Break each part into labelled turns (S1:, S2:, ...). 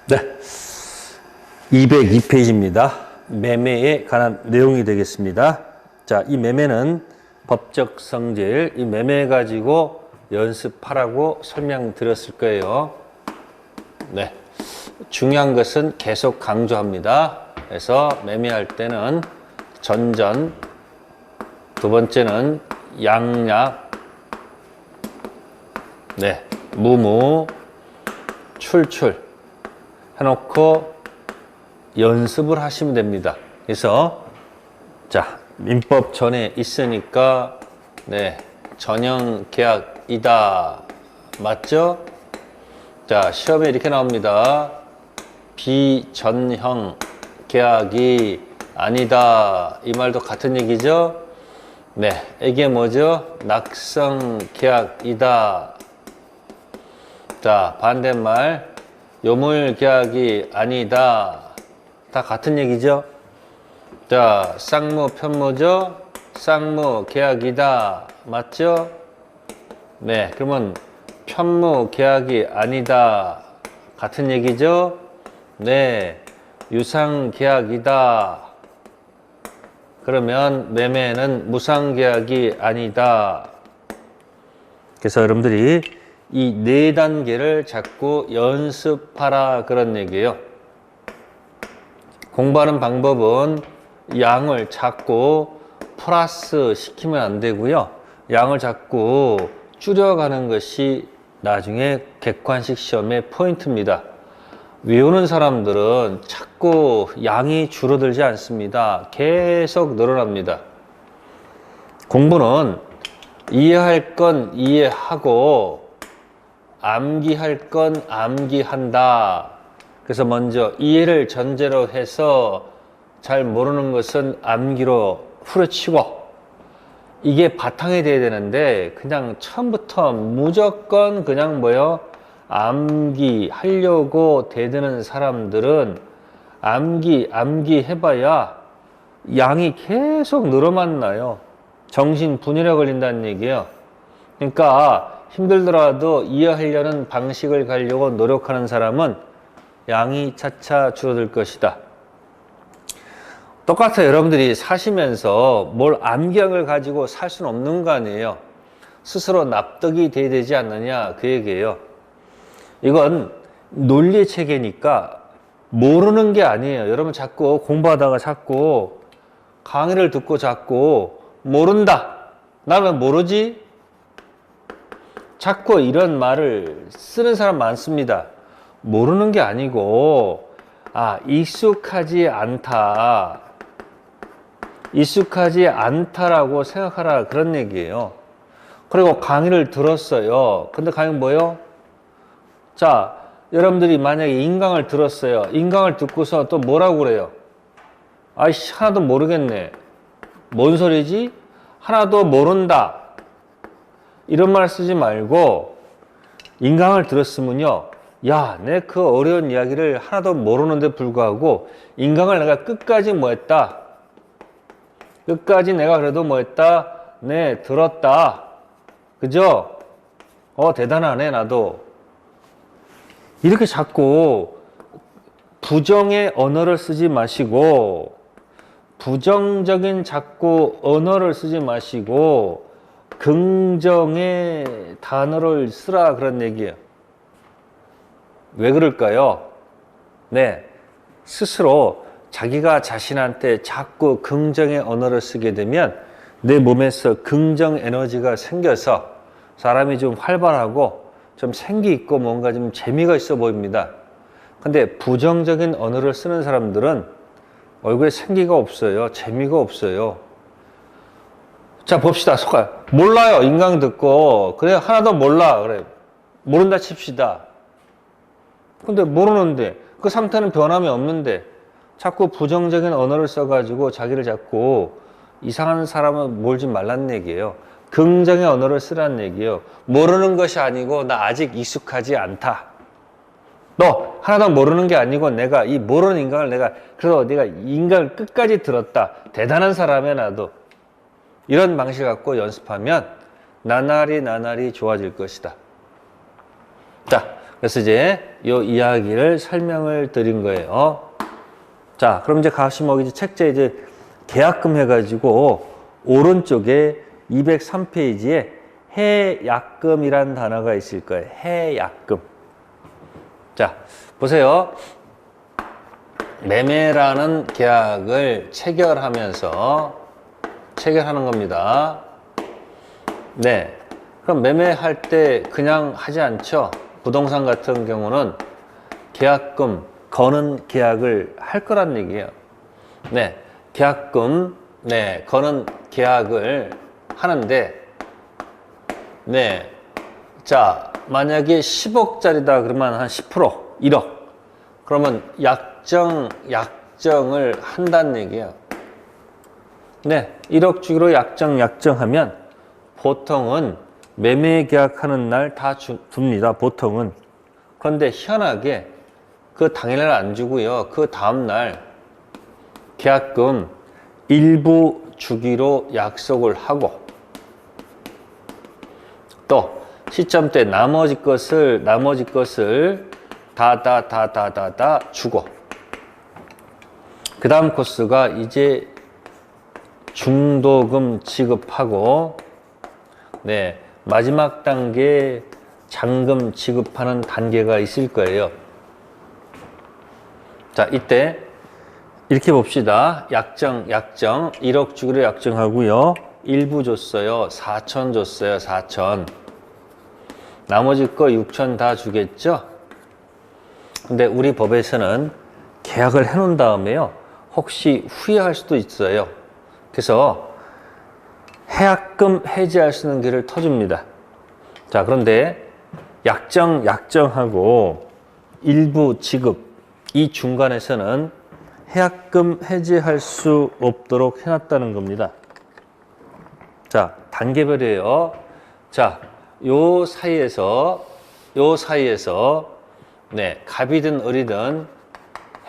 S1: 네, 202페이지입니다. 매매에 관한 내용이 되겠습니다. 자, 이 매매는 법적 성질, 이 매매 가지고 연습하라고 설명드렸을 거예요. 네, 중요한 것은 계속 강조합니다. 그래서 매매할 때는 전전, 두 번째는 양약, 네, 무무, 출출 해놓고 연습을 하시면 됩니다. 그래서 자, 민법 전에 있으니까 네, 전형 계약이다. 맞죠? 자, 시험에 이렇게 나옵니다. 비전형 계약이 아니다. 이 말도 같은 얘기죠? 네, 이게 뭐죠? 낙성 계약이다. 자, 반대말 요물 계약이 아니다. 다 같은 얘기죠? 자, 쌍무 편무죠? 쌍무 계약이다. 맞죠? 네, 그러면 편무 계약이 아니다. 같은 얘기죠? 네, 유상 계약이다. 그러면 매매는 무상 계약이 아니다. 그래서 여러분들이 이 네 단계를 자꾸 연습하라 그런 얘기예요. 공부하는 방법은 양을 자꾸 플러스 시키면 안 되고요. 양을 자꾸 줄여가는 것이 나중에 객관식 시험의 포인트입니다. 외우는 사람들은 자꾸 양이 줄어들지 않습니다. 계속 늘어납니다. 공부는 이해할 건 이해하고 암기할 건 암기한다. 그래서 먼저 이해를 전제로 해서 잘 모르는 것은 암기로 후려치고 이게 바탕이 돼야 되는데 그냥 처음부터 무조건 그냥 뭐요? 암기하려고 대드는 사람들은 암기 해봐야 양이 계속 늘어만 나요. 정신분열에 걸린다는 얘기예요. 그러니까 힘들더라도 이해하려는 방식을 가려고 노력하는 사람은 양이 차차 줄어들 것이다. 똑같아요. 여러분들이 사시면서 뭘 암기한 걸 가지고 살 수는 없는 거 아니에요. 스스로 납득이 돼야 되지 않느냐 그 얘기예요. 이건 논리의 체계니까 모르는 게 아니에요. 여러분 자꾸 공부하다가 자꾸 강의를 듣고 자꾸 모른다. 나는 왜 모르지? 자꾸 이런 말을 쓰는 사람 많습니다. 모르는 게 아니고 익숙하지 않다. 익숙하지 않다라고 생각하라 그런 얘기예요. 그리고 강의를 들었어요. 근데 강의 뭐예요? 자, 여러분들이 만약에 인강을 들었어요. 인강을 듣고서 또 뭐라고 그래요? 아이씨, 하나도 모르겠네. 뭔 소리지? 하나도 모른다. 이런 말 쓰지 말고 인강을 들었으면요. 야, 내 그 어려운 이야기를 하나도 모르는데 불구하고 인강을 내가 끝까지 뭐 했다? 끝까지 내가 그래도 뭐 했다? 네, 들었다. 그죠? 대단하네, 나도. 이렇게 자꾸 부정의 언어를 쓰지 마시고 부정적인 자꾸 언어를 쓰지 마시고 긍정의 단어를 쓰라 그런 얘기예요. 왜 그럴까요? 네, 스스로 자기가 자신한테 자꾸 긍정의 언어를 쓰게 되면 내 몸에서 긍정 에너지가 생겨서 사람이 좀 활발하고 좀 생기 있고 뭔가 좀 재미가 있어 보입니다. 근데 부정적인 언어를 쓰는 사람들은 얼굴에 생기가 없어요. 재미가 없어요. 자, 봅시다. 몰라요. 인강 듣고. 그래, 하나도 몰라. 그래. 모른다 칩시다. 근데 모르는데, 그 상태는 변함이 없는데, 자꾸 부정적인 언어를 써가지고 자기를 자꾸 이상한 사람은 몰지 말란 얘기예요. 긍정의 언어를 쓰라는 얘기예요. 모르는 것이 아니고, 나 아직 익숙하지 않다. 너 하나도 모르는 게 아니고 내가 이 모르는 인강을 그래도 내가 인강을 끝까지 들었다. 대단한 사람이야 나도. 이런 방식 갖고 연습하면 나날이 좋아질 것이다. 자, 그래서 이제 요 이야기를 설명을 드린 거예요. 자, 그럼 이제 가시면 이제 책자에 이제 계약금 해가지고 오른쪽에 203페이지에 해약금이라는 단어가 있을 거예요. 해약금. 자, 보세요. 매매라는 계약을 체결하면서 체결하는 겁니다. 네. 그럼 매매할 때 그냥 하지 않죠. 부동산 같은 경우는 계약금 거는 계약을 할 거란 얘기예요. 네. 계약금, 네. 거는 계약을 하는데, 네. 자, 만약에 10억짜리다 그러면 한 10%, 1억. 그러면 약정을 한다는 얘기예요. 네. 1억 주기로 약정하면 보통은 매매 계약하는 날 다 줍니다. 보통은. 그런데 희한하게 그 당일날 안 주고요. 그 다음날 계약금 일부 주기로 약속을 하고 또 시점때 나머지 것을 다 주고 그 다음 코스가 이제 중도금 지급하고 네, 마지막 단계 잔금 지급하는 단계가 있을 거예요. 자, 이때 이렇게 봅시다. 약정 1억 주기로 약정하고요. 일부 줬어요. 4천 줬어요. 4천. 나머지 거 6천 다 주겠죠? 근데 우리 법에서는 계약을 해놓은 다음에요. 혹시 후회할 수도 있어요. 그래서 해약금 해지할 수 있는 길을 터줍니다. 자, 그런데 약정하고 일부 지급 이 중간에서는 해약금 해지할 수 없도록 해놨다는 겁니다. 자, 단계별이에요. 자, 요 사이에서 네, 갑이든 을이든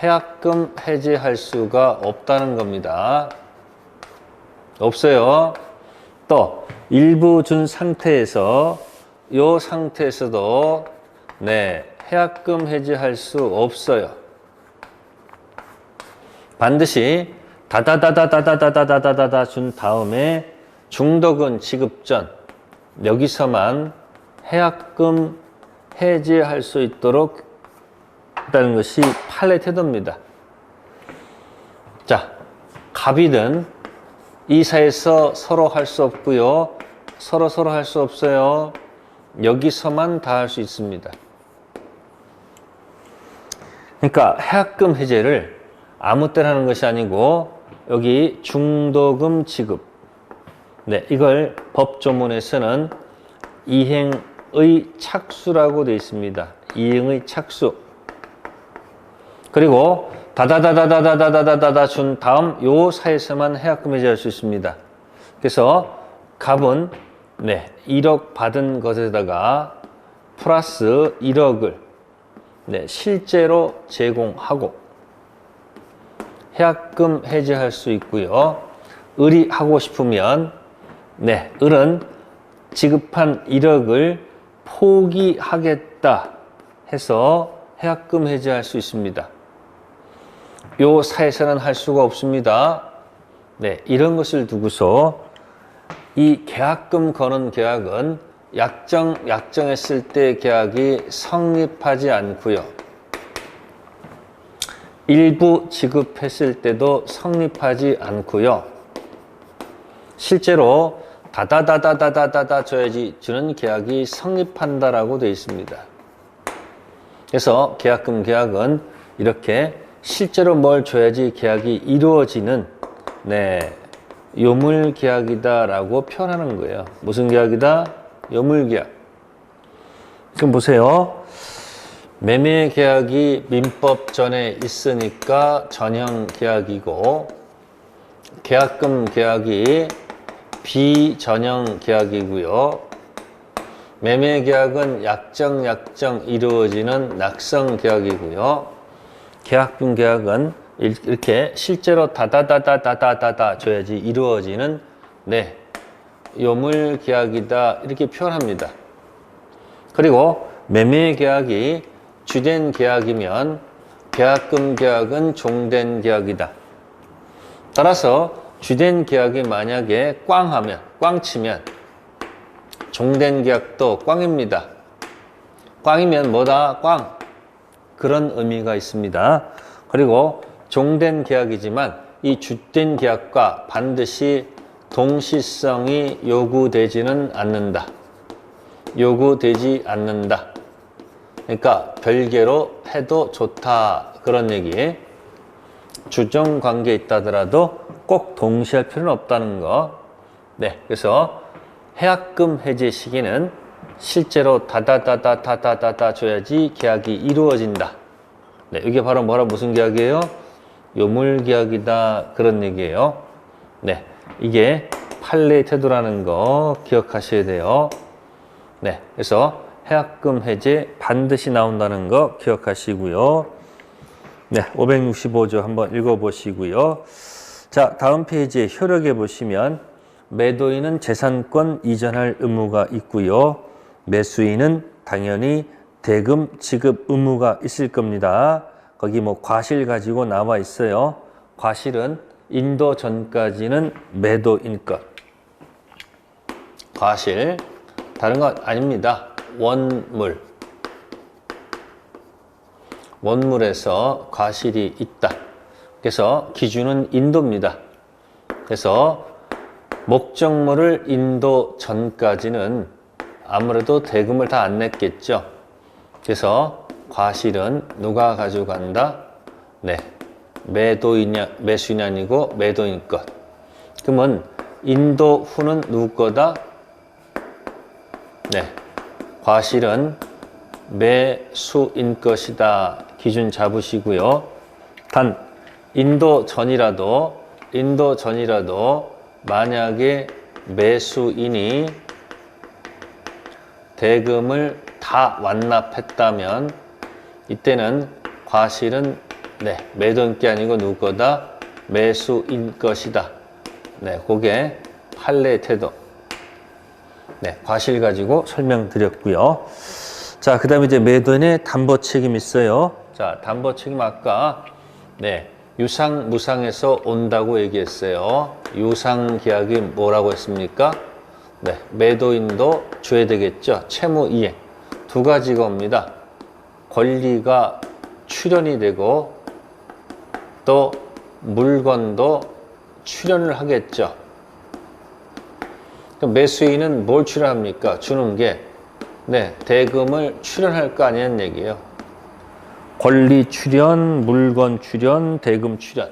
S1: 해약금 해지할 수가 없다는 겁니다. 없어요. 또 일부 준 상태에서 요 상태에서도 네, 해약금 해지할 수 없어요. 반드시 다다다다다다다다다다다 준 다음에 중도금 지급 전 여기서만 해약금 해지할 수 있도록 했다는 것이 판례 태도입니다. 자, 갑이든 이 사이에서 서로 할 수 없고요. 서로 할 수 없어요. 여기서만 다 할 수 있습니다. 그러니까 해약금 해제를 아무 때나 하는 것이 아니고 여기 중도금 지급 네, 이걸 법조문에서는 이행의 착수라고 되어 있습니다. 이행의 착수. 그리고 다다다다다다다다다다 준 다음 요 사이에서만 해약금 해지할 수 있습니다. 그래서 갑은 네, 1억 받은 것에다가 플러스 1억을 네, 실제로 제공하고 해약금 해지할 수 있고요. 을이 하고 싶으면 네, 을은 지급한 1억을 포기하겠다 해서 해약금 해지할 수 있습니다. 요 사이에서는 할 수가 없습니다. 네, 이런 것을 두고서 이 계약금 거는 계약은 약정했을 때 계약이 성립하지 않고요. 일부 지급했을 때도 성립하지 않고요. 실제로 다다다다다다다 줘야지 주는 계약이 성립한다라고 되어 있습니다. 그래서 계약은 이렇게 실제로 뭘 줘야지 계약이 이루어지는 네, 요물 계약이다라고 표현하는 거예요. 무슨 계약이다? 요물 계약. 지금 보세요. 매매 계약이 민법 전에 있으니까 전형 계약이고 계약금 계약이 비전형 계약이고요. 매매 계약은 약정 이루어지는 낙성 계약이고요. 계약금 계약은 이렇게 실제로 다다다다다다다 줘야지 이루어지는 네, 요물 계약이다 이렇게 표현합니다. 그리고 매매 계약이 주된 계약이면 계약금 계약은 종된 계약이다. 따라서 주된 계약이 만약에 꽝하면, 꽝치면 종된 계약도 꽝입니다. 꽝이면 뭐다? 꽝. 그런 의미가 있습니다. 그리고 종된 계약이지만 이 주된 계약과 반드시 동시성이 요구되지는 않는다. 요구되지 않는다. 그러니까 별개로 해도 좋다. 그런 얘기. 주정 관계에 있다더라도 꼭 동시에 할 필요는 없다는 거. 네, 그래서 해약금 해지 시기는 실제로 다다다다다다다 줘야지 계약이 이루어진다. 네, 이게 바로 무슨 계약이에요? 요물 계약이다. 그런 얘기예요. 네, 이게 판례 태도라는 거 기억하셔야 돼요. 네, 그래서 해약금 해제 반드시 나온다는 거 기억하시고요. 네, 565조 한번 읽어보시고요. 자, 다음 페이지에 효력에 보시면 매도인은 재산권 이전할 의무가 있고요. 매수인은 당연히 대금 지급 의무가 있을 겁니다. 거기 과실 가지고 나와 있어요. 과실은 인도 전까지는 매도인 것. 과실, 다른 건 아닙니다. 원물. 원물에서 과실이 있다. 그래서 기준은 인도입니다. 그래서 목적물을 인도 전까지는 아무래도 대금을 다 안 냈겠죠. 그래서 과실은 누가 가지고 간다? 네, 매수인이 아니고 매도인 것. 그러면 인도 후는 누구 거다? 네, 과실은 매수인 것이다. 기준 잡으시고요. 단 인도 전이라도 만약에 매수인이 대금을 다 완납했다면 이때는 과실은 네, 매도인 게 아니고 누구 거다? 매수인 것이다. 네, 그게 판례 태도. 네, 과실 가지고 설명드렸고요. 자, 그 다음에 이제 매도인의 담보 책임이 있어요. 자, 담보 책임 아까 네, 유상 무상에서 온다고 얘기했어요. 유상 계약이 뭐라고 했습니까? 네, 매도인도 줘야 되겠죠. 채무 이행. 두 가지가 옵니다. 권리가 출현이 되고 또 물건도 출현을 하겠죠. 그럼 매수인은 뭘 출현합니까? 주는 게 네, 대금을 출현할 거 아니냐는 얘기예요. 권리 출현, 물건 출현, 대금 출현.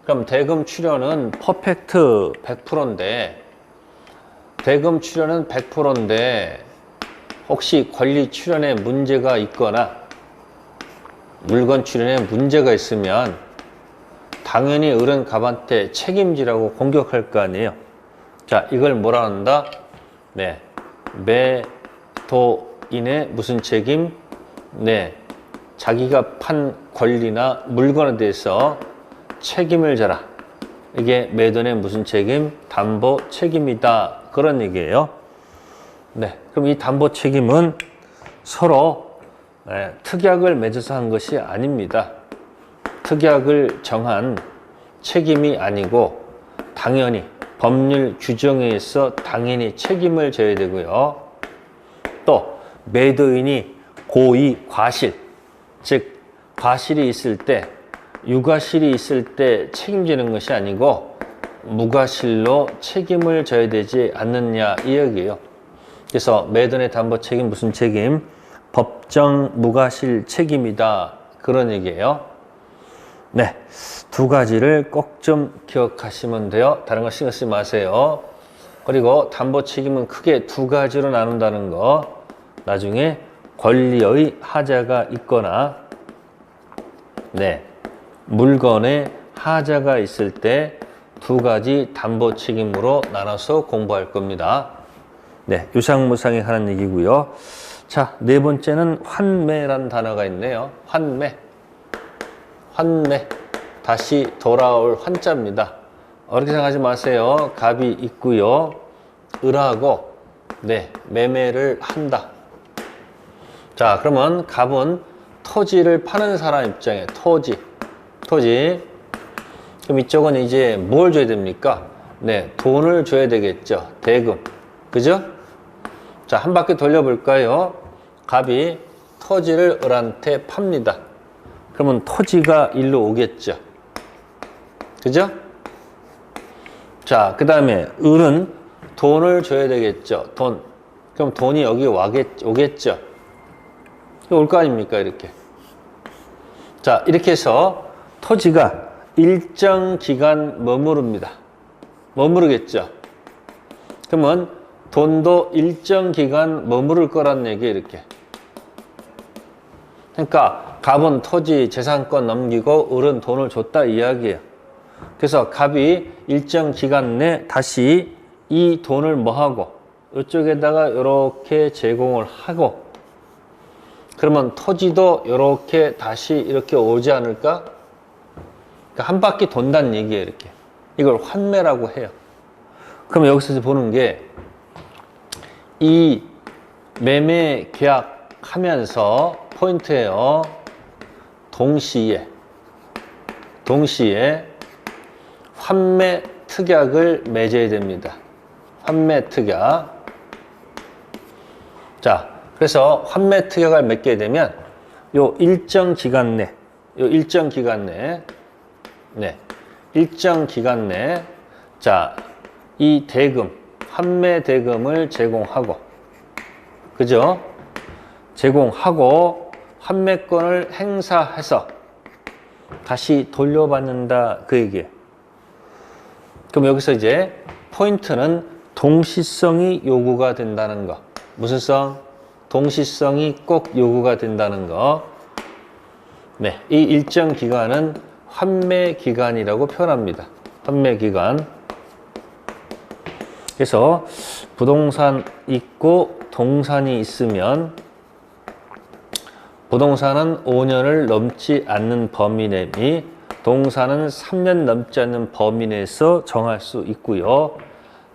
S1: 그럼 대금 출현은 퍼펙트 100%인데 대금 출현은 100%인데 혹시 권리 출현에 문제가 있거나 물건 출현에 문제가 있으면 당연히 어른 갑한테 책임지라고 공격할 거 아니에요. 자, 이걸 뭐라 한다? 네, 매도인의 무슨 책임? 네, 자기가 판 권리나 물건에 대해서 책임을 져라. 이게 매도인의 무슨 책임? 담보 책임이다. 그런 얘기예요. 네, 그럼 이 담보 책임은 서로 특약을 맺어서 한 것이 아닙니다. 특약을 정한 책임이 아니고 당연히 법률 규정에 의해서 당연히 책임을 져야 되고요. 또 매도인이 고의 과실, 즉 과실이 있을 때, 유과실이 있을 때 책임지는 것이 아니고 무과실로 책임을 져야 되지 않느냐 이 얘기예요. 그래서 매도인의 담보 책임 무슨 책임? 법정 무과실 책임이다. 그런 얘기예요. 네, 두 가지를 꼭 좀 기억하시면 돼요. 다른 거 신경 쓰지 마세요. 그리고 담보 책임은 크게 두 가지로 나눈다는 거. 나중에 권리의 하자가 있거나 네, 물건에 하자가 있을 때 두 가지 담보 책임으로 나눠서 공부할 겁니다. 네, 유상무상에 하는 얘기고요. 자, 네 번째는 환매라는 단어가 있네요. 환매. 다시 돌아올 환자입니다. 어렵게 생각하지 마세요. 갑이 있고요. 을하고 네, 매매를 한다. 자, 그러면 갑은 토지를 파는 사람 입장에 토지. 그럼 이쪽은 이제 뭘 줘야 됩니까? 네, 돈을 줘야 되겠죠. 대금. 그죠? 자, 한 바퀴 돌려볼까요? 갑이 토지를 을한테 팝니다. 그러면 토지가 일로 오겠죠. 그죠? 자, 그 다음에 을은 돈을 줘야 되겠죠. 돈. 그럼 돈이 여기 오겠죠. 올 거 아닙니까? 이렇게. 자, 이렇게 해서 토지가 일정 기간 머무릅니다. 머무르겠죠. 그러면 돈도 일정 기간 머무를 거란 얘기예요. 이렇게. 그러니까 갑은 토지 재산권 넘기고 을은 돈을 줬다 이야기예요. 그래서 갑이 일정 기간 내 다시 이 돈을 뭐하고 이쪽에다가 이렇게 제공을 하고, 그러면 토지도 이렇게 다시 이렇게 오지 않을까? 그러니까 한 바퀴 돈다는 얘기예요. 이렇게. 이걸 환매라고 해요. 그럼 여기서 보는 게 이 매매 계약하면서 포인트예요. 동시에 환매 특약을 맺어야 됩니다. 환매 특약. 자, 그래서 환매 특약을 맺게 되면 요 일정 기간 내 자, 이 대금, 환매 대금을 제공하고, 그죠? 제공하고 환매권을 행사해서 다시 돌려받는다 그 얘기예요. 그럼 여기서 이제 포인트는 동시성이 요구가 된다는 거. 무슨 성? 동시성이 꼭 요구가 된다는 거. 네, 이 일정 기간은 환매 기간이라고 표현합니다. 환매 기간. 그래서 부동산 있고 동산이 있으면 부동산은 5년을 넘지 않는 범위 내미 동산은 3년 넘지 않는 범위 내에서 정할 수 있고요.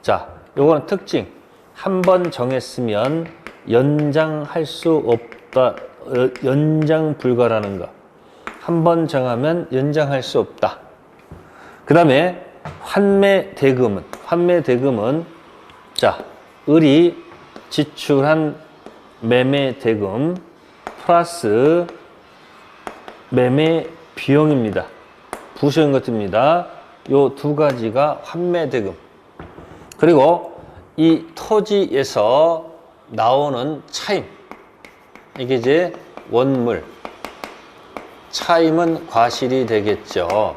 S1: 자, 요거는 특징. 한 번 정했으면 연장할 수 없다. 연장 불가라는 거. 한 번 정하면 연장할 수 없다. 그 다음에 환매 대금은 자, 을이 지출한 매매 대금 플러스 매매 비용입니다. 부수인 것입니다. 요 두 가지가 환매 대금. 그리고 이 토지에서 나오는 차임, 이게 이제 원물, 차임은 과실이 되겠죠.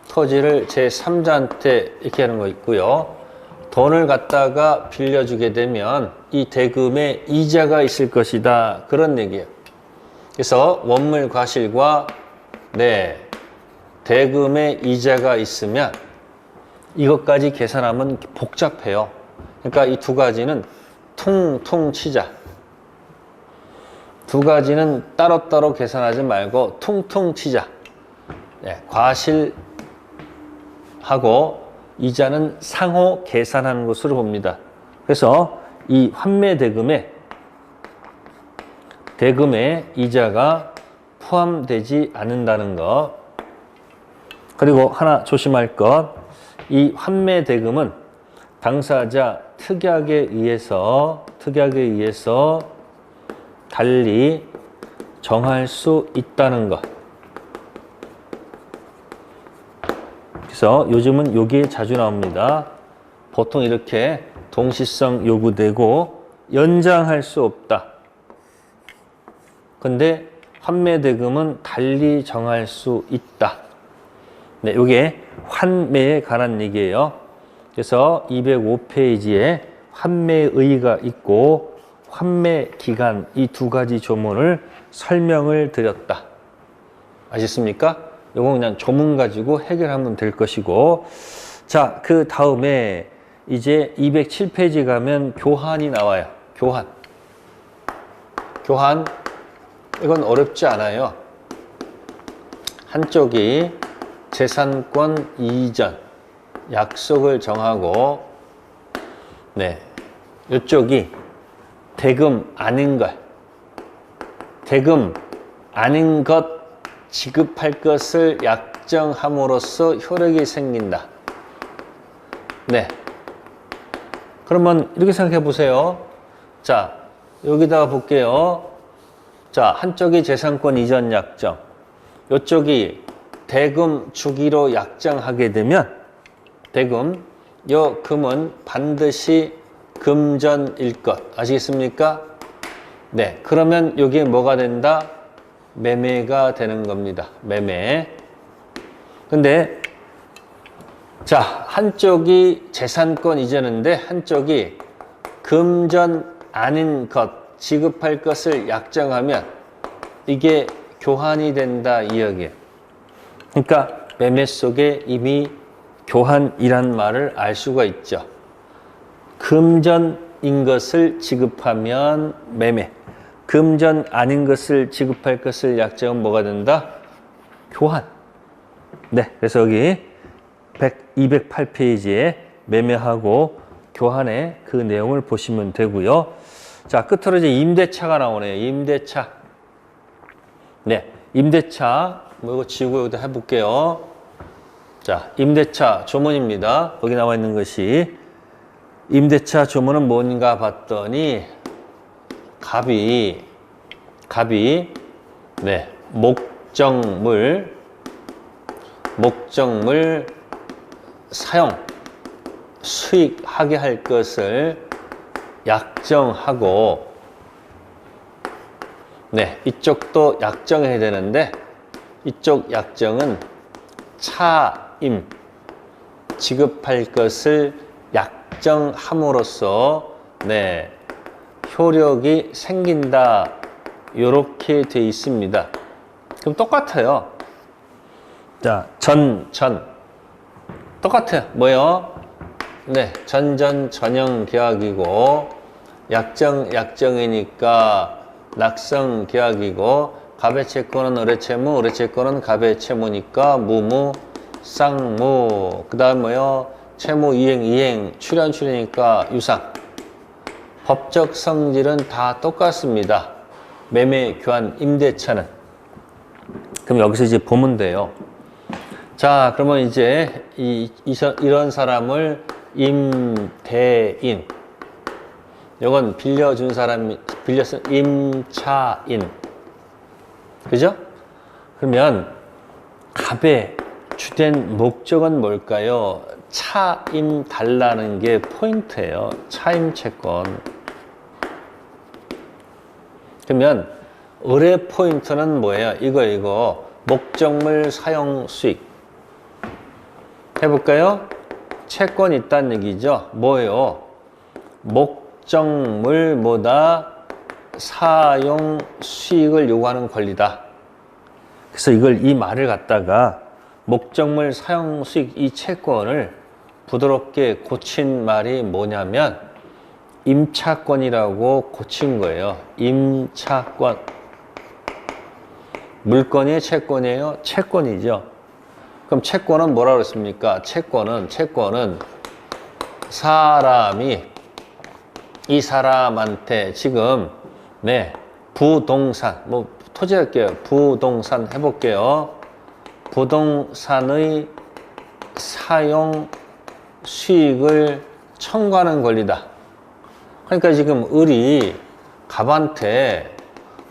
S1: 토지를 제3자한테 이렇게 하는 거 있고요. 돈을 갖다가 빌려주게 되면 이 대금에 이자가 있을 것이다. 그런 얘기예요. 그래서 원물 과실과 대금에 이자가 있으면 이것까지 계산하면 복잡해요. 그러니까 이 두 가지는 퉁퉁 치자. 두 가지는 따로따로 계산하지 말고 퉁퉁 치자. 과실하고 이자는 상호 계산하는 것으로 봅니다. 그래서 이 환매 대금에 이자가 포함되지 않는다는 것. 그리고 하나 조심할 것. 이 환매 대금은 당사자 특약에 의해서 달리 정할 수 있다는 것. 그래서 요즘은 요게 자주 나옵니다. 보통 이렇게 동시성 요구되고 연장할 수 없다. 근데 환매 대금은 달리 정할 수 있다. 네, 요게 환매에 관한 얘기예요. 그래서 205페이지에 환매의가 있고 환매 기간, 이 두 가지 조문을 설명을 드렸다. 아셨습니까? 요거 그냥 조문 가지고 해결하면 될 것이고, 자, 그 다음에 이제 207페이지 가면 교환이 나와요. 교환. 이건 어렵지 않아요. 한쪽이 재산권 이전, 약속을 정하고, 이쪽이 대금 아닌 걸, 대금 아닌 것 지급할 것을 약정함으로써 효력이 생긴다. 네. 그러면 이렇게 생각해 보세요. 자, 여기다가 볼게요. 자, 한쪽이 재산권 이전 약정, 이쪽이 대금 주기로 약정하게 되면 대금, 요 금은 반드시 금전일 것. 아시겠습니까? 네. 그러면 여기에 뭐가 된다? 매매가 되는 겁니다. 매매. 근데 자, 한쪽이 재산권 이전인데 한쪽이 금전 아닌 것, 지급할 것을 약정하면 이게 교환이 된다 이 얘기예요. 그러니까 매매 속에 이미 교환이란 말을 알 수가 있죠. 금전인 것을 지급하면 매매, 금전 아닌 것을 지급할 것을 약정은 뭐가 된다? 교환. 네, 그래서 여기 208페이지에 매매하고 교환의 그 내용을 보시면 되고요. 자, 끝으로 이제 임대차가 나오네요. 임대차. 네, 임대차. 뭐 이거 지우고 여기다 해볼게요. 자, 임대차 조문입니다. 거기 나와 있는 것이 임대차 조문은 뭔가 봤더니 갑이 네, 목적물 사용 수익하게 할 것을 약정하고 네, 이쪽도 약정해야 되는데 이쪽 약정은 차임 지급할 것을 약정함으로써 네, 효력이 생긴다. 요렇게 돼 있습니다. 그럼 똑같아요. 자, 전 똑같아요. 뭐요? 네, 전형 계약이고 약정이니까 낙성 계약이고 갑의 채권은 을의 채무, 을의 채권은 갑의 채무니까 무무, 쌍무. 그다음 뭐요? 채무 이행, 출연이니까 유상. 법적 성질은 다 똑같습니다. 매매, 교환, 임대차는. 그럼 여기서 이제 보면 돼요. 자, 그러면 이제 이런 사람을 임대인. 이건 빌려준 사람이, 빌려쓴 임차인. 그죠? 그러면 갑의 주된 목적은 뭘까요? 차임 달라는 게 포인트예요. 차임 채권. 그러면 을의 포인트는 뭐예요? 이거 목적물 사용 수익 해볼까요? 채권 있다는 얘기죠. 뭐예요? 목적물 뭐다? 사용 수익을 요구하는 권리다. 그래서 이 말을 갖다가 목적물 사용 수익 이 채권을 부드럽게 고친 말이 뭐냐면 임차권이라고 고친 거예요. 임차권. 물건이에요? 채권이에요? 채권이죠. 그럼 채권은 뭐라고 그랬습니까? 채권은 사람이 이 사람한테 지금 네, 부동산 뭐 토지 할게요. 부동산 해볼게요. 부동산의 사용 수익을 청구하는 권리다. 그러니까 지금 을이 갑한테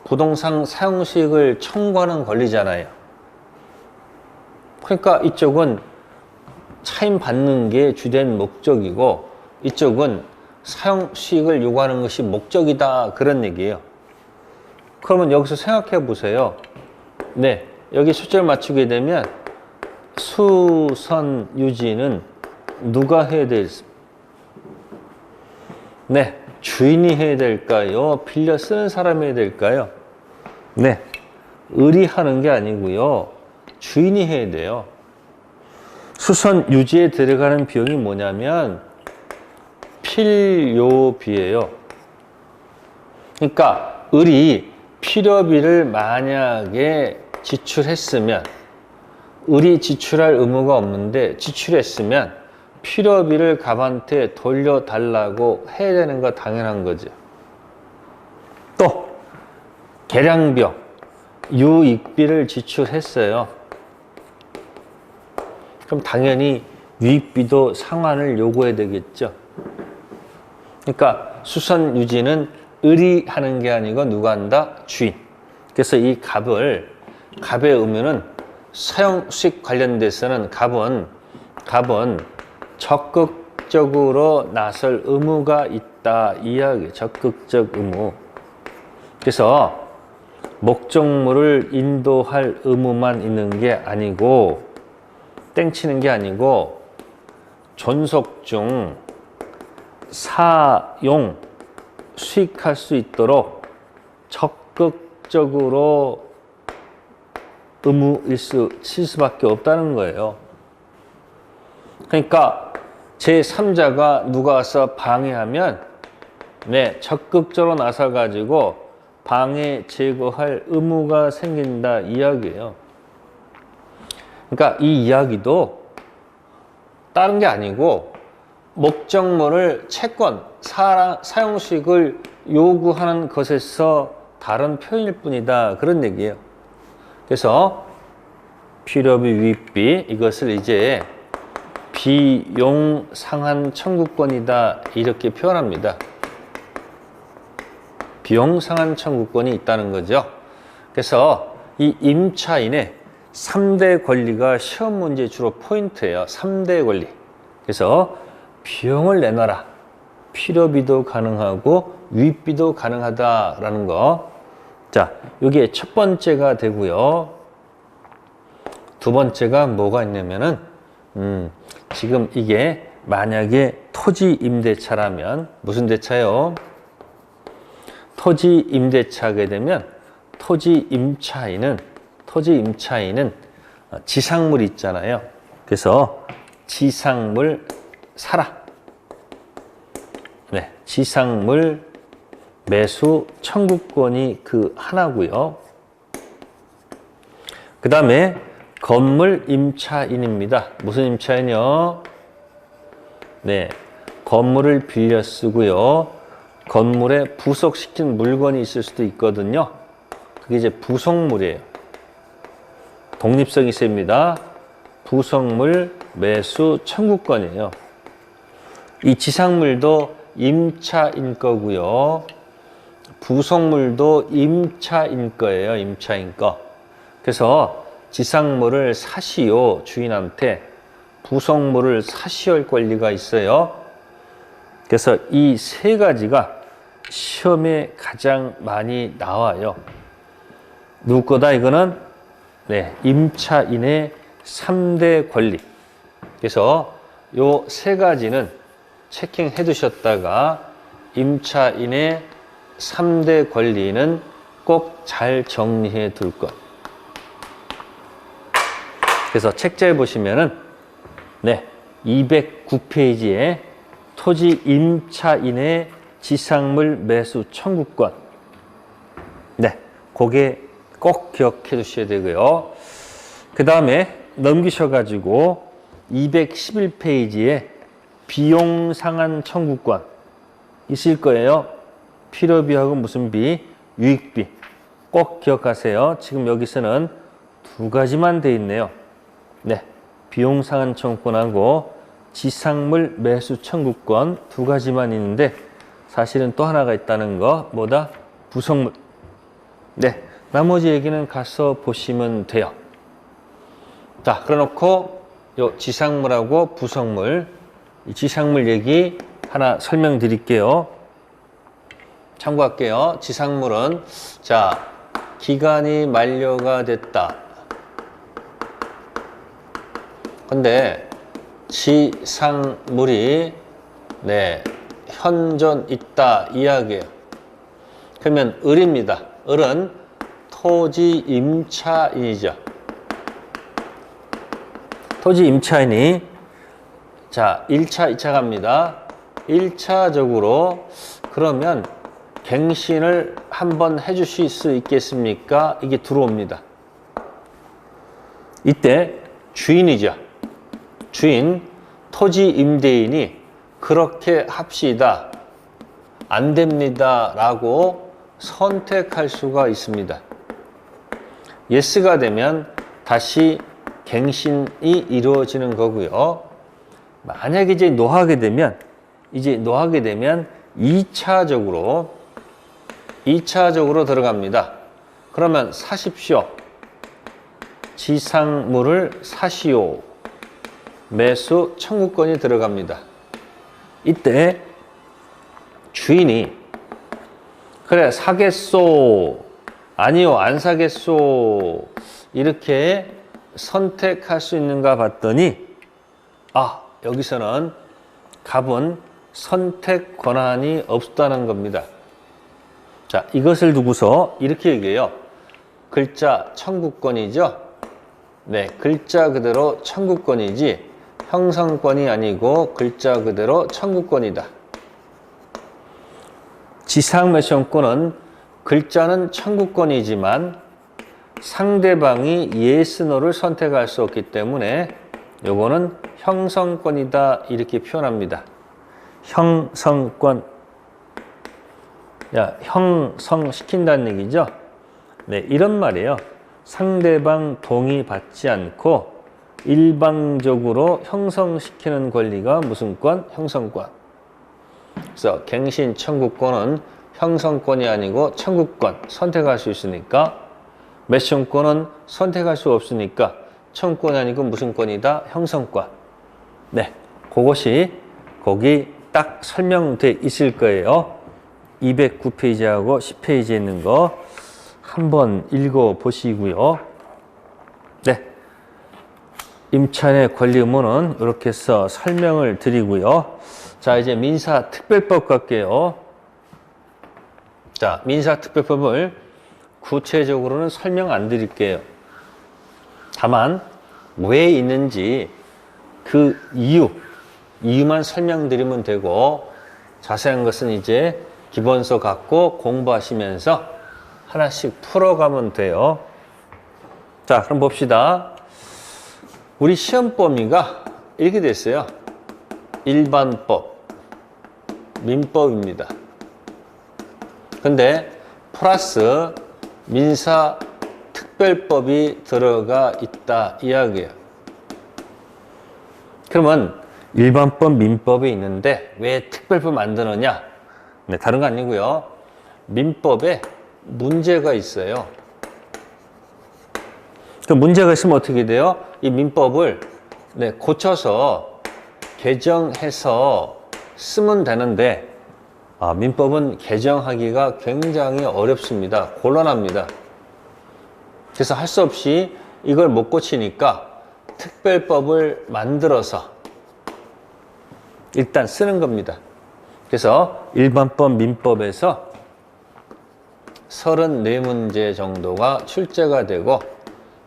S1: 부동산 사용 수익을 청구하는 권리잖아요. 그러니까 이쪽은 차임 받는 게 주된 목적이고 이쪽은 사용 수익을 요구하는 것이 목적이다. 그런 얘기예요. 그러면 여기서 생각해 보세요. 네, 여기 숫자를 맞추게 되면 수선 유지는 누가 해야 될까요? 네, 주인이 해야 될까요? 빌려 쓰는 사람이 해야 될까요? 네, 을이 하는 게 아니고요. 주인이 해야 돼요. 수선 유지에 들어가는 비용이 뭐냐면 필요비예요. 그러니까 을이 필요비를 만약에 지출했으면 을이 지출할 의무가 없는데 지출했으면 필요비를 갑한테 돌려달라고 해야 되는 거 당연한 거죠. 또 계량비용, 유익비를 지출했어요. 그럼 당연히 유익비도 상환을 요구해야 되겠죠. 그러니까 수선 유지는 을이 하는 게 아니고 누가 한다? 주인. 그래서 이 갑의 의무는 사용 수익 관련돼서는 갑은 적극적으로 나설 의무가 있다 이야기. 적극적 의무. 그래서 목적물을 인도할 의무만 있는 게 아니고 땡치는 게 아니고 존속 중 사용 수익할 수 있도록 적극적으로 의무일 수밖에 없다는 거예요. 그러니까 제3자가 누가 와서 방해하면 적극적으로 나서 가지고 방해 제거할 의무가 생긴다 이야기예요. 그러니까 이 이야기도 다른 게 아니고 목적물을 채권, 사용 수익을 요구하는 것에서 다른 표현일 뿐이다 그런 얘기예요. 그래서 필요비, 유익비 이것을 이제 비용 상환 청구권이다 이렇게 표현합니다. 비용 상환 청구권이 있다는 거죠. 그래서 이 임차인의 3대 권리가 시험 문제 주로 포인트예요. 3대 권리. 그래서 비용을 내놔라. 필요비도 가능하고 유익비도 가능하다라는 거. 자, 이게 첫 번째가 되고요. 두 번째가 뭐가 있냐면은 지금 이게 만약에 토지 임대차라면 무슨 대차요? 토지 임대차게 되면 토지 임차인은 지상물 있잖아요. 그래서 지상물 사라. 지상물 매수 청구권이 그 하나고요. 그 다음에 건물 임차인입니다. 무슨 임차인이요? 건물을 빌려 쓰고요. 건물에 부속시킨 물건이 있을 수도 있거든요. 그게 이제 부속물이에요. 독립성이 있습니다. 부속물 매수 청구권이에요. 이 지상물도 임차인 거고요. 부속물도 임차인 거예요. 임차인 거. 그래서 지상물을 사시오 주인한테 부속물을 사시할 권리가 있어요. 그래서 이 세 가지가 시험에 가장 많이 나와요. 누구 거다 이거는? 임차인의 3대 권리. 그래서 요 세 가지는 체킹해 두셨다가 임차인의 3대 권리는 꼭 잘 정리해 둘 것. 그래서 책자에 보시면은 209페이지에 토지 임차인의 지상물 매수 청구권. 그게 꼭 기억해 두셔야 되고요. 그 다음에 넘기셔가지고 211페이지에 비용 상환 청구권 있을 거예요. 필요비하고 무슨 비? 유익비. 꼭 기억하세요. 지금 여기서는 두 가지만 돼 있네요. 비용 상환 청구권하고 지상물 매수 청구권 두 가지만 있는데 사실은 또 하나가 있다는 거. 뭐다? 부속물. 나머지 얘기는 가서 보시면 돼요. 자, 그래놓고 요 지상물하고 부속물, 이 지상물 얘기 하나 설명드릴게요. 참고할게요. 지상물은 자, 기간이 만료가 됐다. 근데 지상물이 현존 있다 이야기예요. 그러면 을입니다. 을은 토지 임차인이죠. 토지 임차인이 자 1차, 2차 갑니다. 1차적으로 그러면 갱신을 한번 해주실 수 있겠습니까? 이게 들어옵니다. 이때 주인이죠. 주인, 토지 임대인이 그렇게 합시다. 안 됩니다. 라고 선택할 수가 있습니다. yes가 되면 다시 갱신이 이루어지는 거고요. 만약에 이제 노하게 되면 2차적으로 들어갑니다. 그러면 사십시오. 지상물을 사시오. 매수 청구권이 들어갑니다. 이때 주인이 그래 사겠소, 아니요 안 사겠소 이렇게 선택할 수 있는가 봤더니 여기서는 갑은 선택 권한이 없다는 겁니다. 자, 이것을 두고서 이렇게 얘기해요. 글자 청구권이죠. 네, 글자 그대로 청구권이지 형성권이 아니고 글자 그대로 청구권이다. 지상매수권은 글자는 청구권이지만 상대방이 yes, no를 선택할 수 없기 때문에 요거는 형성권이다 이렇게 표현합니다. 형성권. 형성시킨다는 얘기죠. 네, 이런 말이에요. 상대방 동의 받지 않고 일방적으로 형성시키는 권리가 무슨 권? 형성권. 그래서 갱신 청구권은 형성권이 아니고 청구권, 선택할 수 있으니까, 매수권은 선택할 수 없으니까 청구권이 아니고 무슨 권이다? 형성권. 네, 그것이 거기 딱 설명돼 있을 거예요. 209페이지하고 10페이지에 있는 거 한번 읽어 보시고요. 네, 임차인의 권리 의무는 이렇게 해서 설명을 드리고요. 자, 이제 민사특별법 갈게요. 자, 민사특별법을 구체적으로는 설명 안 드릴게요. 다만 왜 있는지 그 이유만 설명드리면 되고, 자세한 것은 이제 기본서 갖고 공부하시면서 하나씩 풀어가면 돼요. 자, 그럼 봅시다. 우리 시험 범위가 이렇게 됐어요. 일반법, 민법입니다. 근데 플러스 민사특별법이 들어가 있다 이야기예요. 그러면 일반법, 민법이 있는데 왜 특별법 만드느냐? 네, 다른 거 아니고요. 민법에 문제가 있어요. 그 문제가 있으면 어떻게 돼요? 이 민법을 고쳐서 개정해서 쓰면 되는데, 민법은 개정하기가 굉장히 어렵습니다. 곤란합니다. 그래서 할 수 없이 이걸 못 고치니까 특별법을 만들어서 일단 쓰는 겁니다. 그래서 일반법, 민법에서 34문제 정도가 출제가 되고,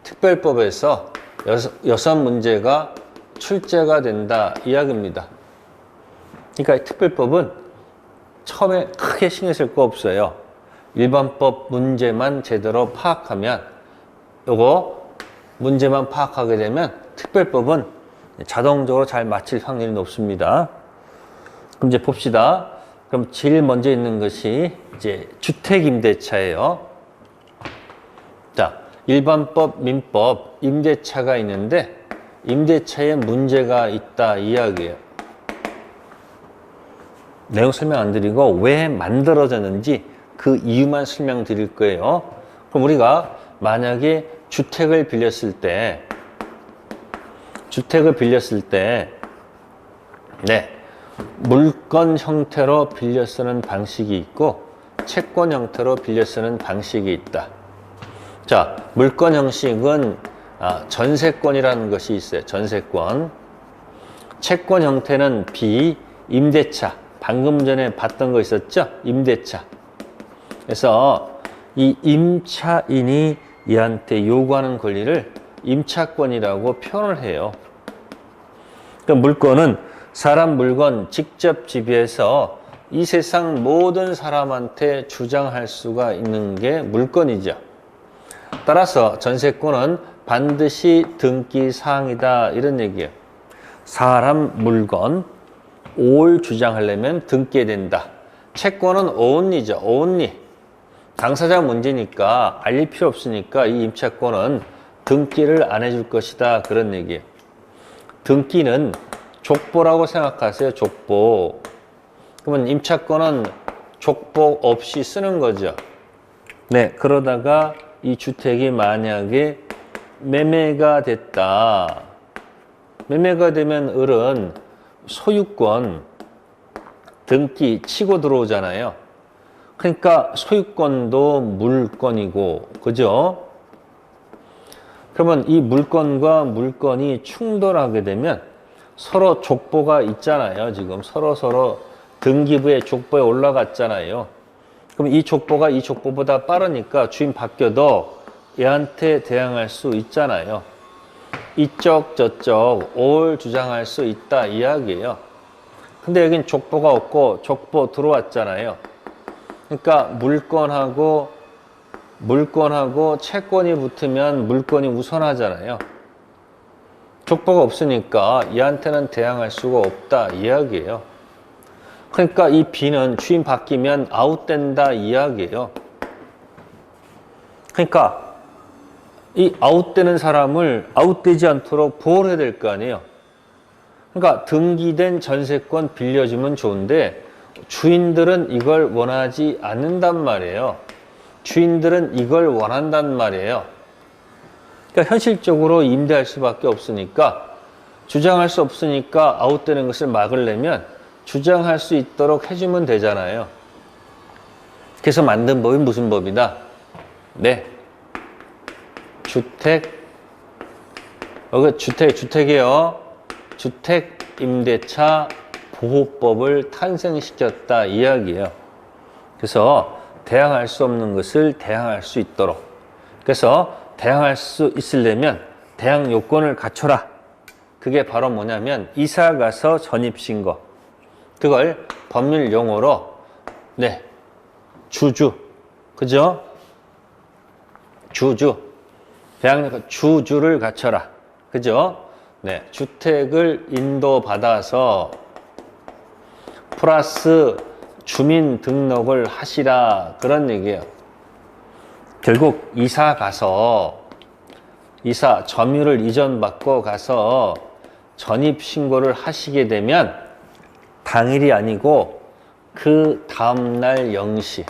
S1: 특별법에서 6문제가 출제가 된다 이야기입니다. 그러니까 이 특별법은 처음에 크게 신경 쓸 거 없어요. 일반법 문제만 제대로 파악하면, 요거 문제만 파악하게 되면 특별법은 자동적으로 잘 맞힐 확률이 높습니다. 그럼 이제 봅시다. 그럼 제일 먼저 있는 것이 이제 주택임대차예요. 자, 일반법, 민법, 임대차가 있는데 임대차에 문제가 있다 이야기예요. 내용 설명 안 드리고 왜 만들어졌는지 그 이유만 설명드릴 거예요. 그럼 우리가 만약에 주택을 빌렸을 때 물건 형태로 빌려 쓰는 방식이 있고 채권 형태로 빌려 쓰는 방식이 있다. 자, 물건 형식은 전세권이라는 것이 있어요. 전세권. 채권 형태는 임대차. 방금 전에 봤던 거 있었죠? 임대차. 그래서 이 임차인이 이한테 요구하는 권리를 임차권이라고 표현을 해요. 그러니까 물건은 사람 물건 직접 지배해서 이 세상 모든 사람한테 주장할 수가 있는 게 물건이죠. 따라서 전세권은 반드시 등기 사항이다 이런 얘기예요. 사람 물건 all 주장하려면 등기해야 된다. 채권은 only죠. only. 당사자 문제니까 알릴 필요 없으니까 이 임차권은 등기를 안 해줄 것이다. 그런 얘기예요. 등기는 족보라고 생각하세요. 족보. 그러면 임차권은 족보 없이 쓰는 거죠. 네, 그러다가 이 주택이 만약에 매매가 됐다. 매매가 되면 을은 소유권 등기 치고 들어오잖아요. 그러니까 소유권도 물건이고, 그죠? 그러면 이 물건과 물건이 충돌하게 되면 서로 족보가 있잖아요. 지금 서로 등기부에 족보에 올라갔잖아요. 그럼 이 족보가 이 족보보다 빠르니까 주인 바뀌어도 얘한테 대항할 수 있잖아요. 이쪽 저쪽 올 주장할 수 있다 이야기예요. 근데 여긴 족보가 없고 족보 들어왔잖아요. 그러니까 물건하고 채권이 붙으면 물건이 우선하잖아요. 족보가 없으니까 얘한테는 대항할 수가 없다 이야기예요. 그러니까 이 B는 주인 바뀌면 아웃된다 이야기예요. 그러니까 이 아웃되는 사람을 아웃되지 않도록 보호를 해야 될 거 아니에요. 그러니까 등기된 전세권 빌려주면 좋은데 주인들은 이걸 원하지 않는단 말이에요. 주인들은 이걸 원한단 말이에요. 그러니까 현실적으로 임대할 수밖에 없으니까 주장할 수 없으니까 아웃되는 것을 막으려면 주장할 수 있도록 해주면 되잖아요. 그래서 만든 법이 무슨 법이다? 네. 주택이에요. 주택임대차 보호법을 탄생시켰다 이야기예요. 그래서 대항할 수 없는 것을 대항할 수 있도록. 그래서 대항할 수 있으려면 대항 요건을 갖춰라. 그게 바로 뭐냐면 이사 가서 전입신고. 그걸 법률 용어로 네 주주. 그죠? 대항 주주를 갖춰라. 그죠? 네, 주택을 인도받아서 플러스 주민 등록을 하시라 그런 얘기예요. 결국 이사 점유를 이전받고 가서 전입신고를 하시게 되면 당일이 아니고 그 다음날 0시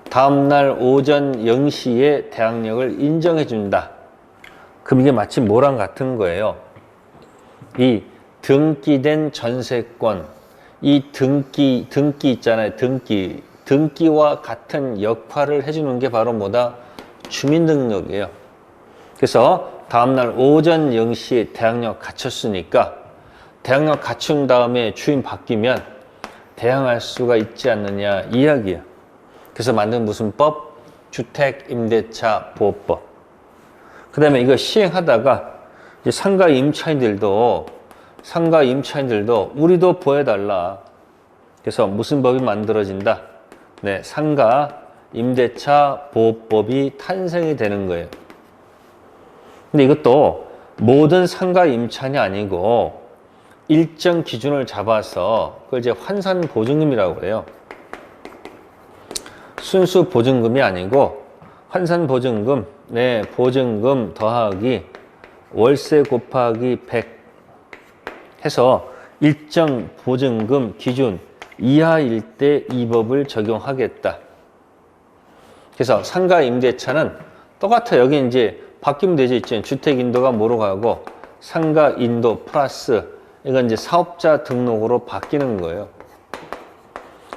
S1: 다음날 오전 0시에 대항력을 인정해 준다. 그럼 이게 마치 뭐랑 같은 거예요. 이 등기된 전세권, 이 등기 있잖아요. 등기와 같은 역할을 해주는 게 바로 뭐다? 주민등록이에요. 그래서 다음날 오전 0시에 대항력 갖췄으니까 대항력 갖춘 다음에 주인 바뀌면 대항할 수가 있지 않느냐 이야기예요. 그래서 만든 무슨 법? 주택임대차 보호법. 그 다음에 이거 시행하다가 이제 상가 임차인들도 우리도 보여달라. 그래서 무슨 법이 만들어진다? 네, 상가 임대차 보호법이 탄생이 되는 거예요. 근데 이것도 모든 상가 임차인이 아니고 일정 기준을 잡아서 그걸 이제 환산 보증금이라고 그래요. 순수 보증금이 아니고 환산 보증금, 네, 보증금 더하기 월세 곱하기 100 해서 일정 보증금 기준 이하일 때 이 법을 적용하겠다. 그래서 상가 임대차는 똑같아요. 여기 이제 바뀌면 되죠. 주택 인도가 뭐로 가고 상가 인도 플러스 이건 이제 사업자 등록으로 바뀌는 거예요.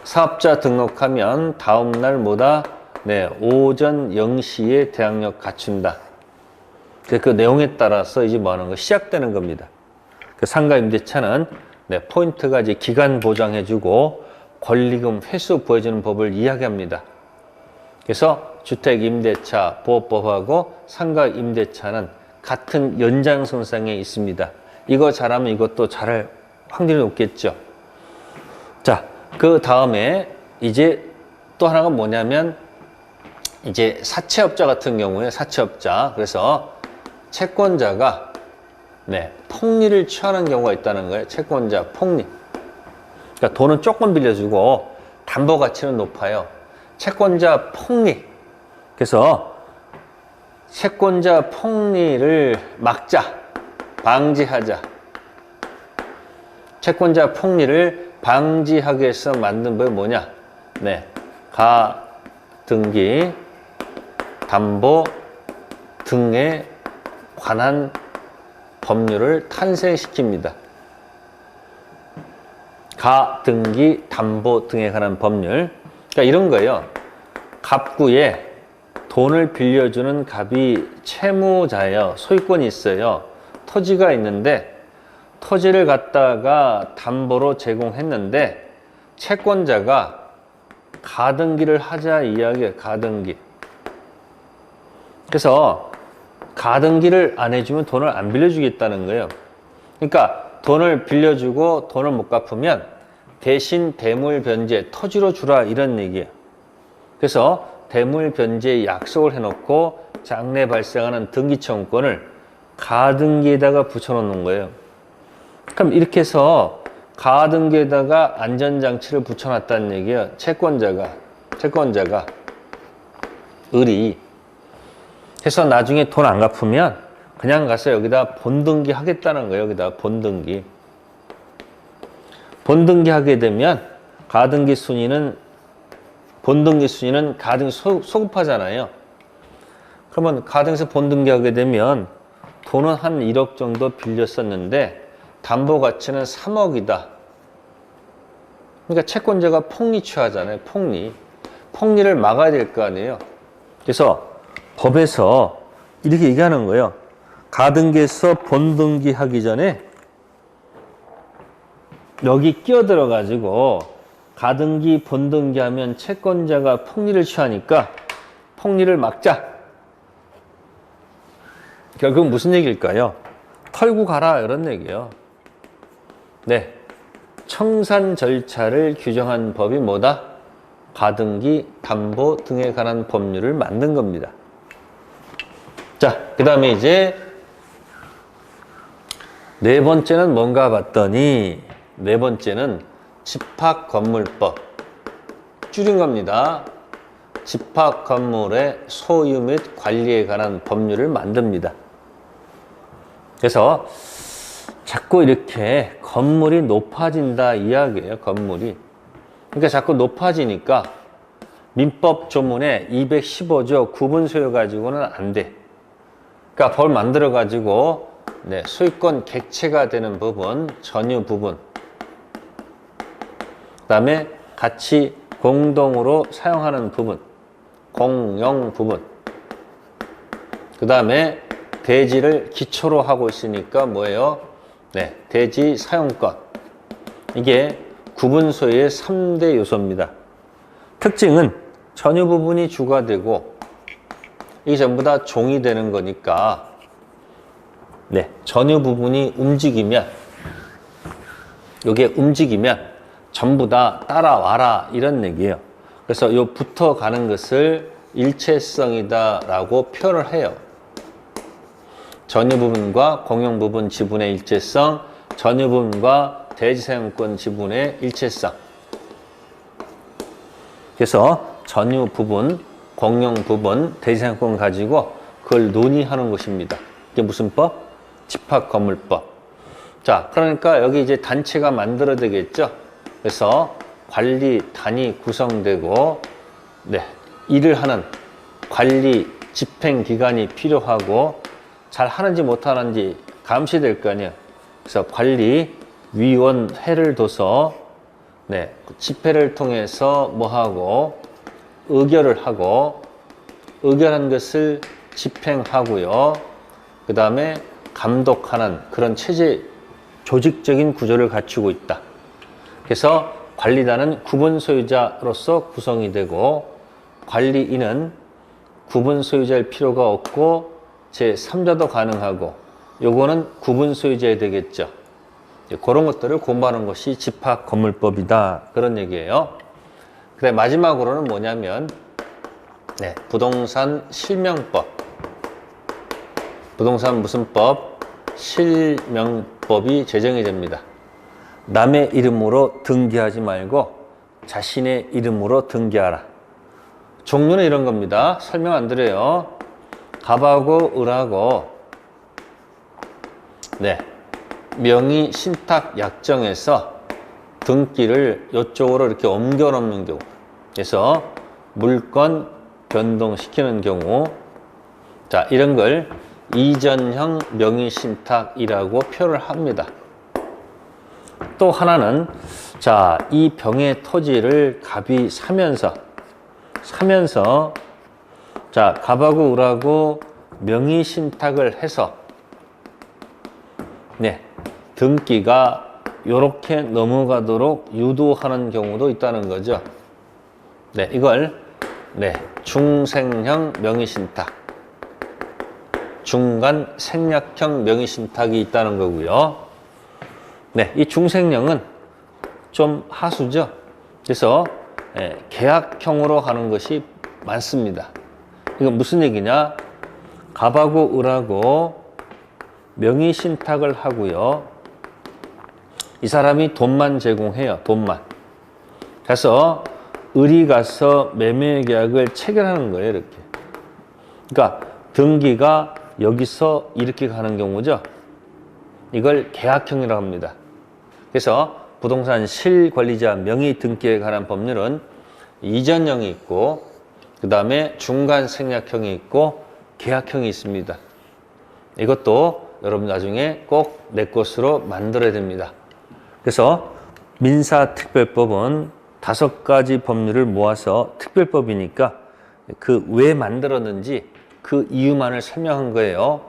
S1: 사업자 등록하면 다음날 뭐다? 네, 오전 0시에 대항력 갖춘다. 그 내용에 따라서 이제 뭐 하는 거 시작되는 겁니다. 그 상가 임대차는 네, 포인트가 이제 기간 보장해주고 권리금 회수 보여주는 법을 이야기합니다. 그래서 주택 임대차 보호법하고 상가 임대차는 같은 연장선상에 있습니다. 이거 잘하면 이것도 잘할 확률이 높겠죠. 자, 그 다음에 이제 또 하나가 뭐냐면 이제 사채업자 같은 경우에 사채업자 그래서 채권자가 네, 폭리를 취하는 경우가 있다는 거예요. 채권자 폭리. 그러니까 돈은 조금 빌려주고 담보 가치는 높아요. 채권자 폭리. 그래서 채권자 폭리를 막자, 방지하자. 채권자 폭리를 방지하기 위해서 만든 법이 뭐냐? 네, 가등기, 담보 등에 관한 법률을 탄생시킵니다. 가등기, 담보 등에 관한 법률. 그러니까 이런 거예요. 갑구에 돈을 빌려주는 갑이 채무자예요. 소유권이 있어요. 토지가 있는데 토지를 갖다가 담보로 제공했는데 채권자가 가등기를 하자 이야기예요. 가등기. 그래서 가등기를 안 해주면 돈을 안 빌려주겠다는 거예요. 그러니까 돈을 빌려주고 돈을 못 갚으면 대신 대물 변제, 토지로 주라 이런 얘기예요. 그래서 대물 변제에 약속을 해놓고 장래 발생하는 등기청구권을 가등기에다가 붙여놓는 거예요. 그럼 이렇게 해서 가등기에다가 안전장치를 붙여놨다는 얘기예요. 채권자가 을이 해서 나중에 돈 안 갚으면 그냥 가서 여기다 본등기 하겠다는 거예요. 여기다 본등기 하게 되면 가등기 순위는 본등기 순위는 가등기 소급하잖아요. 그러면 가등기에서 본등기 하게 되면 돈은 한 1억 정도 빌렸었는데 담보 가치는 3억이다. 그러니까 채권자가 폭리 취하잖아요. 폭리를 막아야 될 거 아니에요. 그래서 법에서 이렇게 얘기하는 거예요. 가등기에서 본등기 하기 전에 여기 끼어들어 가지고 가등기, 본등기 하면 채권자가 폭리를 취하니까 폭리를 막자. 결국 무슨 얘기일까요? 털고 가라 이런 얘기예요. 네, 청산 절차를 규정한 법이 뭐다? 가등기, 담보 등에 관한 법률을 만든 겁니다. 자, 그 다음에 이제 네 번째는 뭔가 봤더니 네 번째는 집합건물법. 줄인 겁니다. 집합건물의 소유 및 관리에 관한 법률을 만듭니다. 그래서 자꾸 이렇게 건물이 높아진다 이야기예요. 건물이. 그러니까 자꾸 높아지니까 민법 조문에 215조 구분 소유 가지고는 안 돼. 그러니까 법 만들어 가지고 네, 소유권 객체가 되는 부분, 전유 부분. 그다음에 같이 공동으로 사용하는 부분, 공용 부분. 그다음에 대지를 기초로 하고 있으니까 뭐예요? 네, 대지 사용권. 이게 구분 소유의 3대 요소입니다. 특징은 전유 부분이 주가 되고 이게 전부 다 종이 되는 거니까 네, 전유 부분이 움직이면 이게 움직이면 전부 다 따라와라 이런 얘기예요. 그래서 요 붙어가는 것을 일체성이다 라고 표현을 해요. 전유 부분과 공용 부분 지분의 일체성, 전유 부분과 대지 사용권 지분의 일체성. 그래서 전유 부분, 공용 부분, 대지 사용권 가지고 그걸 논의하는 것입니다. 이게 무슨 법? 집합건물법. 자, 그러니까 여기 이제 단체가 만들어야 되겠죠. 그래서 관리단이 구성되고 네, 일을 하는 관리 집행기관이 필요하고 잘 하는지 못하는지 감시될 거 아니에요. 그래서 관리위원회를 둬서 네, 집회를 통해서 뭐하고 의결을 하고 의결한 것을 집행하고요. 그 다음에 감독하는 그런 체제 조직적인 구조를 갖추고 있다. 그래서 관리단은 구분 소유자로서 구성이 되고 관리인은 구분 소유자일 필요가 없고 제3자도 가능하고 요거는 구분 소유자야 되겠죠. 그런 것들을 공부하는 것이 집합건물법이다. 그런 얘기예요. 그래 마지막으로는 뭐냐면 네, 부동산 실명법. 부동산 무슨 법? 실명법이 제정이 됩니다. 남의 이름으로 등기하지 말고 자신의 이름으로 등기하라. 종류는 이런 겁니다. 설명 안 드려요. 갑하고 을하고 네, 명의 신탁 약정에서 등기를 이쪽으로 이렇게 옮겨 놓는 경우, 그래서 물권 변동시키는 경우, 자, 이런 걸 이전형 명의 신탁이라고 표현을 합니다. 또 하나는, 자, 이 병의 토지를 갑이 사면서, 자, 갑하고 을하고 명의 신탁을 해서, 네, 등기가 요렇게 넘어가도록 유도하는 경우도 있다는 거죠. 네, 이걸, 네, 중생형 명의신탁, 중간 생략형 명의신탁이 있다는 거고요. 네, 이 중생형은 좀 하수죠. 그래서 계약형으로 하는 것이 많습니다. 이건 무슨 얘기냐? 갑하고 을하고 명의신탁을 하고요. 이 사람이 돈만 제공해요. 돈만. 그래서 을이 가서 매매 계약을 체결하는 거예요. 이렇게. 그러니까 등기가 여기서 이렇게 가는 경우죠. 이걸 계약형이라고 합니다. 그래서 부동산 실관리자 명의 등기에 관한 법률은 이전형이 있고, 그 다음에 중간 생략형이 있고, 계약형이 있습니다. 이것도 여러분 나중에 꼭 내 것으로 만들어야 됩니다. 그래서 민사특별법은 5가지 법률을 모아서 특별법이니까 그 왜 만들었는지 그 이유만을 설명한 거예요.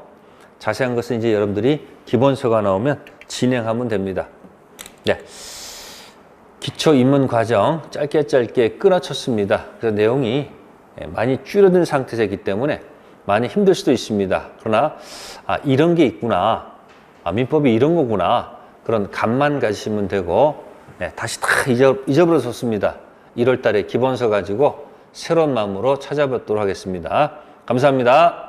S1: 자세한 것은 이제 여러분들이 기본서가 나오면 진행하면 됩니다. 네. 기초 입문 과정 짧게 끊어쳤습니다. 그래서 내용이 많이 줄어든 상태이기 때문에 많이 힘들 수도 있습니다. 그러나 이런 게 있구나, 민법이 이런 거구나, 그런 감만 가지시면 되고, 네, 다시 다 잊어버렸었습니다. 1월 달에 기본서 가지고 새로운 마음으로 찾아뵙도록 하겠습니다. 감사합니다.